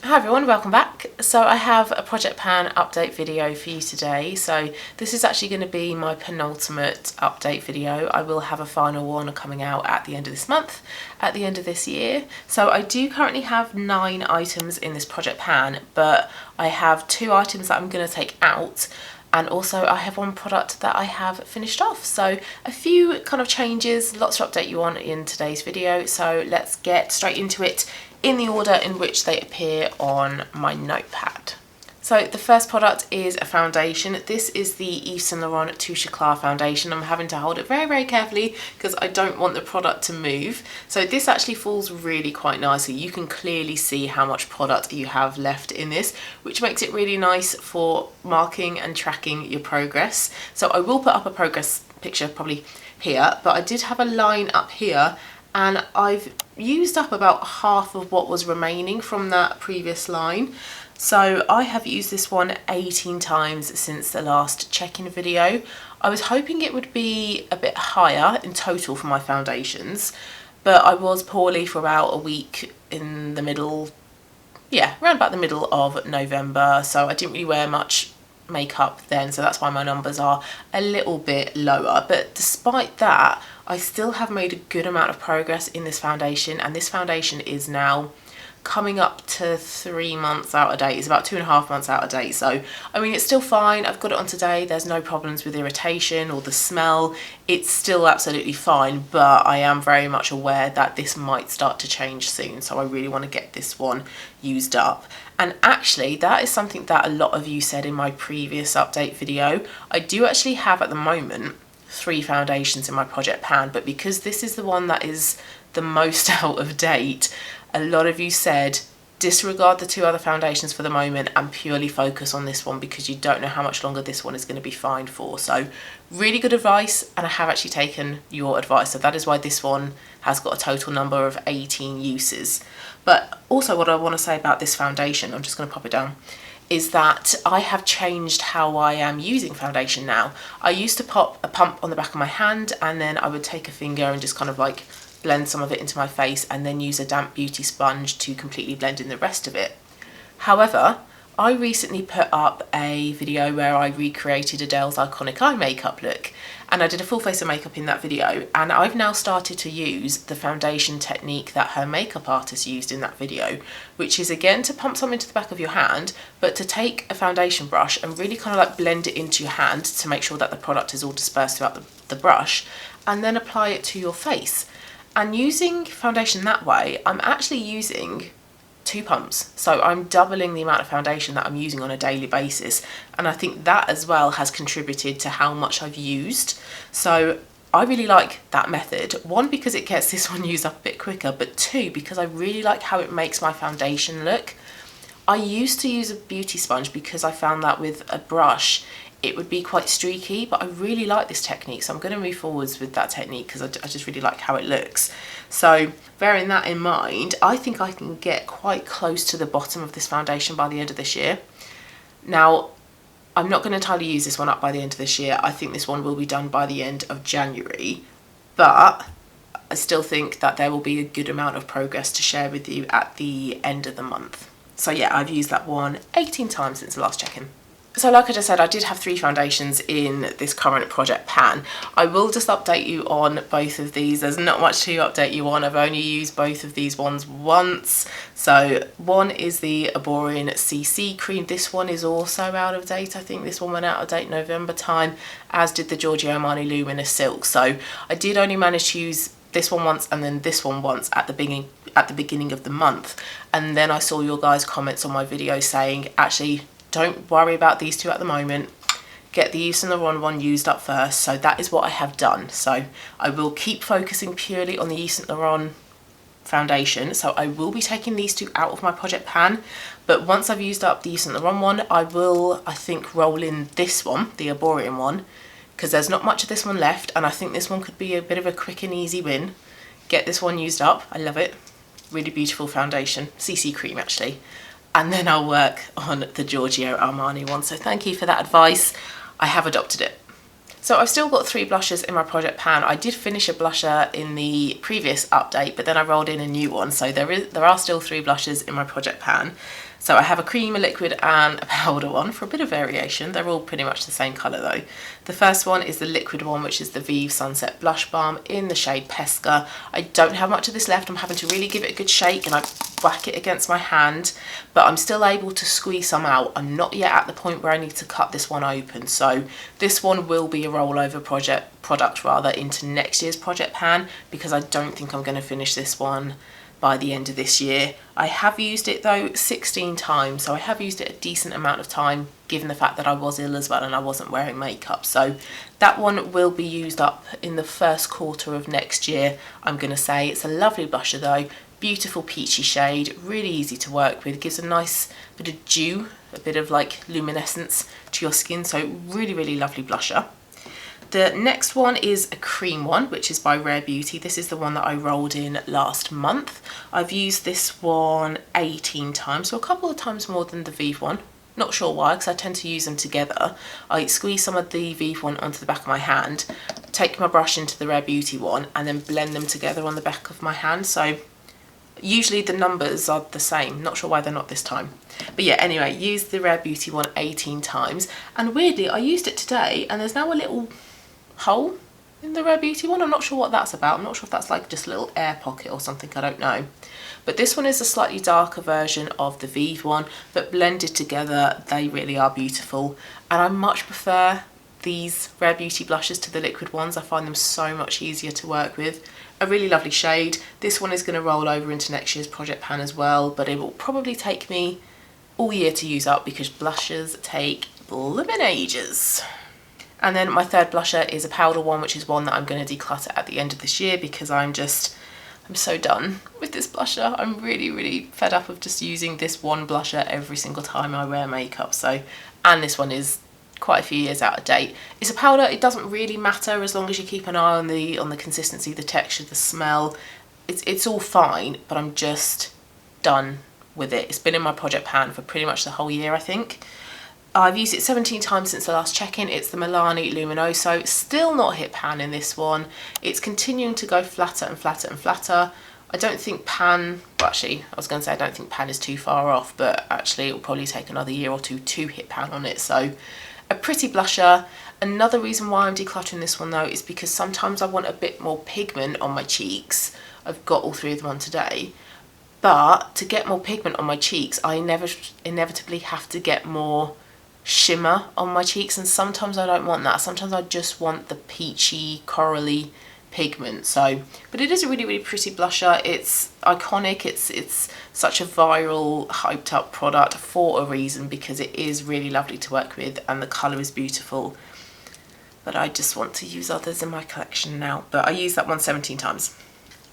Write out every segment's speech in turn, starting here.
Hi everyone, welcome back. So I have a project pan update video for you today. So this is actually going to be my penultimate update video. I will have a final one coming out at the end of this month, at the end of this year. So I do currently have 9 items in this project pan, but I have 2 items that I'm going to take out. And also I have 1 product that I have finished off. So a few kind of changes, lots to update you on in today's video. So let's get straight into it in the order in which they appear on my notepad. So the first product is a foundation. This is the Yves Saint Laurent Touche Eclat foundation. I'm having to hold it very, very carefully because I don't want the product to move. So this actually falls really quite nicely. You can clearly see how much product you have left in this, which makes it really nice for marking and tracking your progress. So I will put up a progress picture probably here, but I did have a line up here and I've used up about half of what was remaining from that previous line. So I have used this one 18 times since the last check-in video. I was hoping it would be a bit higher in total for my foundations, but I was poorly for about a week in the middle, around about the middle of November, so I didn't really wear much makeup then, so that's why my numbers are a little bit lower. But despite that, I still have made a good amount of progress in this foundation, and this foundation is now coming up to 3 months out of date. It's about 2.5 months out of date, so I mean it's still fine. I've got it on today, there's no problems with irritation or the smell. It's still absolutely fine, but I am very much aware that this might start to change soon, so I really want to get this one used up. And actually that is something that a lot of you said in my previous update video. I do actually have at the moment 3 foundations in my project pan, but because this is the one that is the most out of date, a lot of you said disregard the 2 other foundations for the moment and purely focus on this one because you don't know how much longer this one is going to be fine for. So really good advice, and I have actually taken your advice. So that is why this one has got a total number of 18 uses. But also what I want to say about this foundation, I'm just going to pop it down, is that I have changed how I am using foundation now. I used to pop a pump on the back of my hand and then I would take a finger and just kind of like blend some of it into my face and then use a damp beauty sponge to completely blend in the rest of it. However, I recently put up a video where I recreated Adele's iconic eye makeup look, and I did a full face of makeup in that video, and I've now started to use the foundation technique that her makeup artist used in that video, which is again to pump some into the back of your hand, but to take a foundation brush and really kind of like blend it into your hand to make sure that the product is all dispersed throughout the brush, and then apply it to your face. And using foundation that way, I'm actually using 2 pumps. So I'm doubling the amount of foundation that I'm using on a daily basis. And I think that as well has contributed to how much I've used. So I really like that method. 1, because it gets this one used up a bit quicker, but 2, because I really like how it makes my foundation look. I used to use a beauty sponge because I found that with a brush it would be quite streaky, but I really like this technique, so I'm going to move forwards with that technique because I just really like how it looks. So bearing that in mind, I think I can get quite close to the bottom of this foundation by the end of this year. Now, I'm not going to entirely use this one up by the end of this year. I think this one will be done by the end of January, but I still think that there will be a good amount of progress to share with you at the end of the month. So yeah, I've used that one 18 times since the last check-in. So like I just said, I did have 3 foundations in this current project pan. I will just update you on both of these. There's not much to update you on. I've only used both of these ones once. So one is the Arborian CC cream. This one is also out of date. I think this one went out of date November time, as did the Giorgio Armani Luminous Silk. So I did only manage to use this one once and then this one once at the beginning of the month. And then I saw your guys' comments on my video saying, actually, don't worry about these 2 at the moment. Get the Yves Saint Laurent one used up first. So that is what I have done. So I will keep focusing purely on the Yves Saint Laurent foundation. So I will be taking these 2 out of my project pan. But once I've used up the Yves Saint Laurent one, I will, I think, roll in this one, the Arborian one, because there's not much of this one left. And I think this one could be a bit of a quick and easy win. Get this one used up. I love it. Really beautiful foundation. CC cream, actually. And then I'll work on the Giorgio Armani one. So thank you for that advice. I have adopted it. So I've still got 3 blushes in my project pan. I did finish a blusher in the previous update, but then I rolled in a new one. So there are still 3 blushes in my project pan. So I have a cream, a liquid and a powder one for a bit of variation. They're all pretty much the same colour though. The first one is the liquid one, which is the Vive Sunset Blush Balm in the shade Pesca. I don't have much of this left. I'm having to really give it a good shake and I whack it against my hand, but I'm still able to squeeze some out. I'm not yet at the point where I need to cut this one open. So this one will be a rollover product into next year's project pan, because I don't think I'm going to finish this one by the end of this year. I have used it though 16 times, so I have used it a decent amount of time given the fact that I was ill as well and I wasn't wearing makeup. So that one will be used up in the first quarter of next year, I'm going to say. It's a lovely blusher though, beautiful peachy shade, really easy to work with, gives a nice bit of dew, a bit of like luminescence to your skin, so really lovely blusher. The next one is a cream one, which is by Rare Beauty. This is the one that I rolled in last month. I've used this one 18 times, so a couple of times more than the Vive one. Not sure why, because I tend to use them together. I squeeze some of the Vive one onto the back of my hand, take my brush into the Rare Beauty one, and then blend them together on the back of my hand. So usually the numbers are the same. Not sure why they're not this time. But yeah, anyway, used the Rare Beauty one 18 times. And weirdly, I used it today, and there's now a little hole in the Rare Beauty one. I'm not sure what that's about. I'm not sure if that's like just a little air pocket or something, I don't know. But this one is a slightly darker version of the Vive one, but blended together they really are beautiful. And I much prefer these Rare Beauty blushes to the liquid ones. I find them so much easier to work with. A really lovely shade. This one is going to roll over into next year's project pan as well, but it will probably take me all year to use up because blushes take blimmin' ages. And then my third blusher is a powder one, which is one that I'm going to declutter at the end of this year because I'm so done with this blusher. I'm really fed up of just using this one blusher every single time I wear makeup. So, and this one is quite a few years out of date. It's a powder. It doesn't really matter as long as you keep an eye on the consistency, the texture, the smell. It's all fine, but I'm just done with it. It's been in my project pan for pretty much the whole year, I think. I've used it 17 times since the last check-in. It's the Milani Luminoso. Still not hit pan in this one. It's continuing to go flatter and flatter and flatter. I don't think pan, well actually, I was going to say I don't think pan is too far off, but actually it will probably take another year or two to hit pan on it. So a pretty blusher. Another reason why I'm decluttering this one though is because sometimes I want a bit more pigment on my cheeks. I've got all 3 of them on today. But to get more pigment on my cheeks, I inevitably have to get more shimmer on my cheeks, and sometimes I don't want that. Sometimes I just want the peachy corally pigment. So, but it is a really pretty blusher. It's iconic. It's such a viral, hyped up product for a reason, because it is really lovely to work with and the colour is beautiful. But I just want to use others in my collection now. But I used that one 17 times.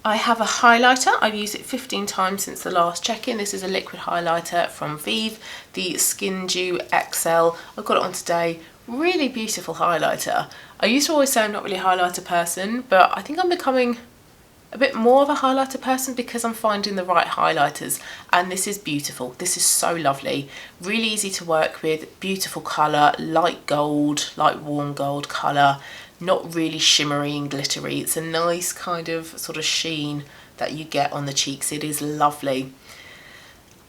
I have a highlighter. I've used it 15 times since the last check-in. This is a liquid highlighter from Vive, the Skin Dew XL. I've got it on today. Really beautiful highlighter. I used to always say I'm not really a highlighter person, but I think I'm becoming a bit more of a highlighter person because I'm finding the right highlighters, and this is beautiful. This is so lovely. Really easy to work with, beautiful colour, light gold, light warm gold colour. Not really shimmery and glittery. It's a nice kind of sort of sheen that you get on the cheeks. It is lovely.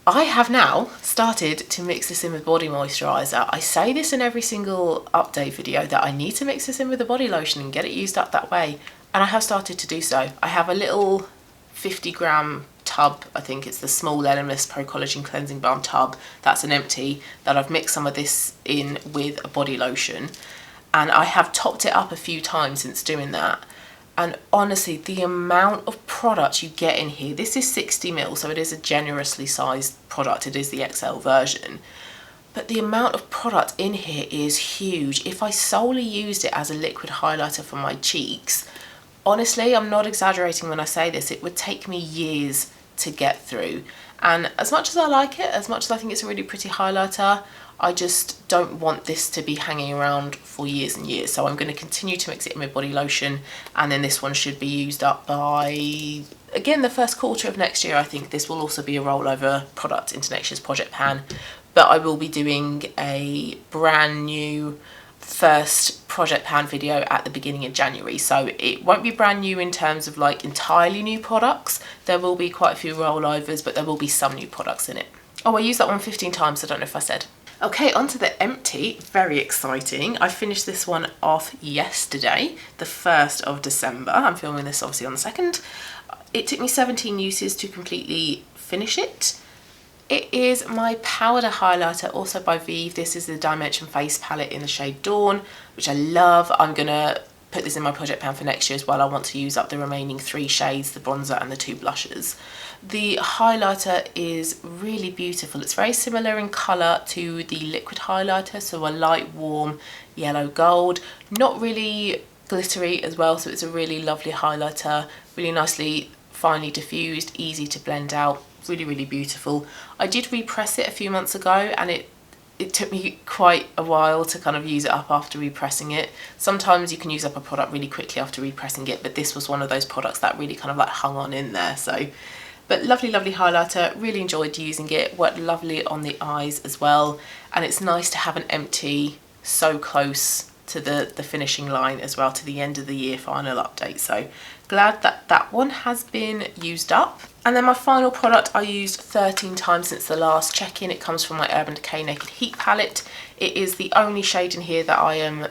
I have now started to mix this in with body moisturiser. I say this in every single update video that I need to mix this in with the body lotion and get it used up that way. And I have started to do so. I have a little 50-gram tub. I think it's the Small Elements Pro Collagen Cleansing Balm tub. That's an empty that I've mixed some of this in with a body lotion. And I have topped it up a few times since doing that. And honestly, the amount of product you get in here, this is 60 ml, so it is a generously sized product. It is the XL version. But the amount of product in here is huge. If I solely used it as a liquid highlighter for my cheeks, honestly, I'm not exaggerating when I say this, it would take me years to get through. And as much as I like it, as much as I think it's a really pretty highlighter, I just don't want this to be hanging around for years and years. So I'm going to continue to mix it in with body lotion, and then this one should be used up by, again, the first quarter of next year. I think this will also be a rollover product into next year's project pan, but I will be doing a brand new first project pan video at the beginning of January, so it won't be brand new in terms of like entirely new products. There will be quite a few rollovers, but there will be some new products in it. Oh, I used that one 15 times, I don't know if I said. Okay, onto the empty. Very exciting. I finished this one off yesterday, the 1st of December. I'm filming this obviously on the 2nd. It took me 17 uses to completely finish it. It is my powder highlighter, also by Vive. This is the Dimension Face palette in the shade Dawn, which I love. I'm gonna put this in my project pan for next year as well. I want to use up the remaining 3 shades, the bronzer and the 2 blushes. The highlighter is really beautiful. It's very similar in colour to the liquid highlighter, so a light warm yellow gold, not really glittery as well, so it's a really lovely highlighter, really nicely finely diffused, easy to blend out, really beautiful. I did repress it a few months ago, and it took me quite a while to kind of use it up after repressing it. Sometimes you can use up a product really quickly after repressing it, but this was one of those products that really kind of like hung on in there. So, but lovely highlighter, really enjoyed using it, worked lovely on the eyes as well, and it's nice to have an empty so close to the finishing line as well, to the end of the year final update. So glad that that one has been used up. And then my final product I used 13 times since the last check-in. It comes from my Urban Decay Naked Heat palette. It is the only shade in here that I am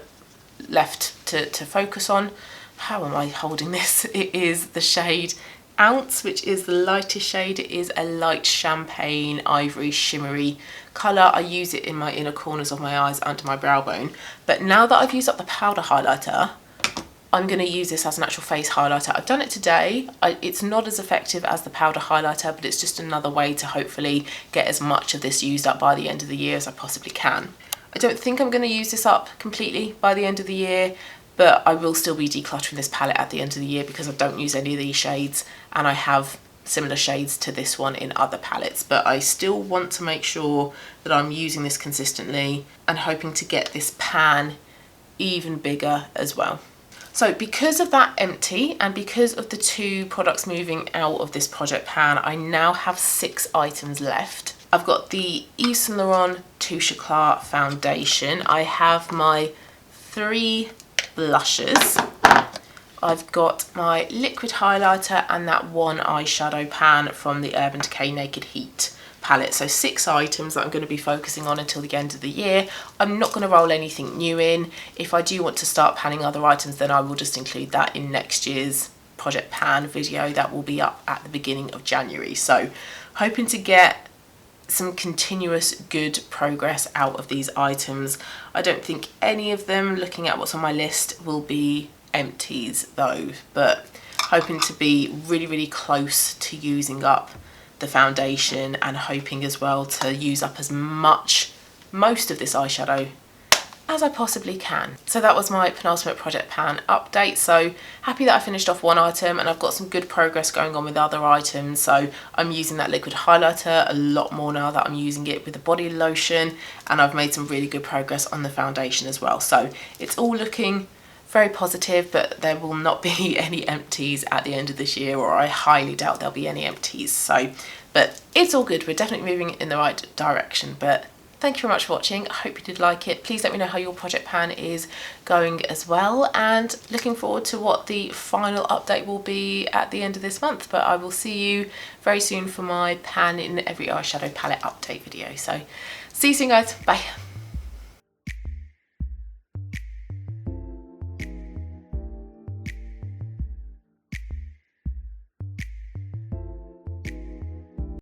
left to focus on. How am I holding this? It is the shade Ounce, which is the lightest shade. It is a light champagne ivory shimmery colour. I use it in my inner corners of my eyes, under my brow bone. But now that I've used up the powder highlighter, I'm going to use this as an actual face highlighter. I've done it today. It's not as effective as the powder highlighter, but it's just another way to hopefully get as much of this used up by the end of the year as I possibly can. I don't think I'm going to use this up completely by the end of the year, but I will still be decluttering this palette at the end of the year because I don't use any of these shades, and I have similar shades to this one in other palettes, but I still want to make sure that I'm using this consistently and hoping to get this pan even bigger as well. So because of that empty and because of the 2 products moving out of this project pan, I now have 6 items left. I've got the Yves Saint Laurent Touche Eclat foundation. I have my 3 blushes. I've got my liquid highlighter and that 1 eyeshadow pan from the Urban Decay Naked Heat palette. So 6 items that I'm going to be focusing on until the end of the year. I'm not going to roll anything new in. If I do want to start panning other items, then I will just include that in next year's project pan video that will be up at the beginning of January. So hoping to get some continuous good progress out of these items. I don't think any of them, looking at what's on my list, will be empties though, but hoping to be really close to using up the foundation, and hoping as well to use up as most of this eyeshadow as I possibly can. So that was my penultimate project pan update. So happy that I finished off 1 item, and I've got some good progress going on with other items. So I'm using that liquid highlighter a lot more now that I'm using it with the body lotion, and I've made some really good progress on the foundation as well. So it's all looking very positive, but there will not be any empties at the end of this year, or I highly doubt there'll be any empties. So, but it's all good. We're definitely moving in the right direction. But thank you very much for watching. I hope you did like it. Please let me know how your project pan is going as well, and looking forward to what the final update will be at the end of this month. But I will see you very soon for my pan in every eyeshadow palette update video. So see you soon, guys. Bye.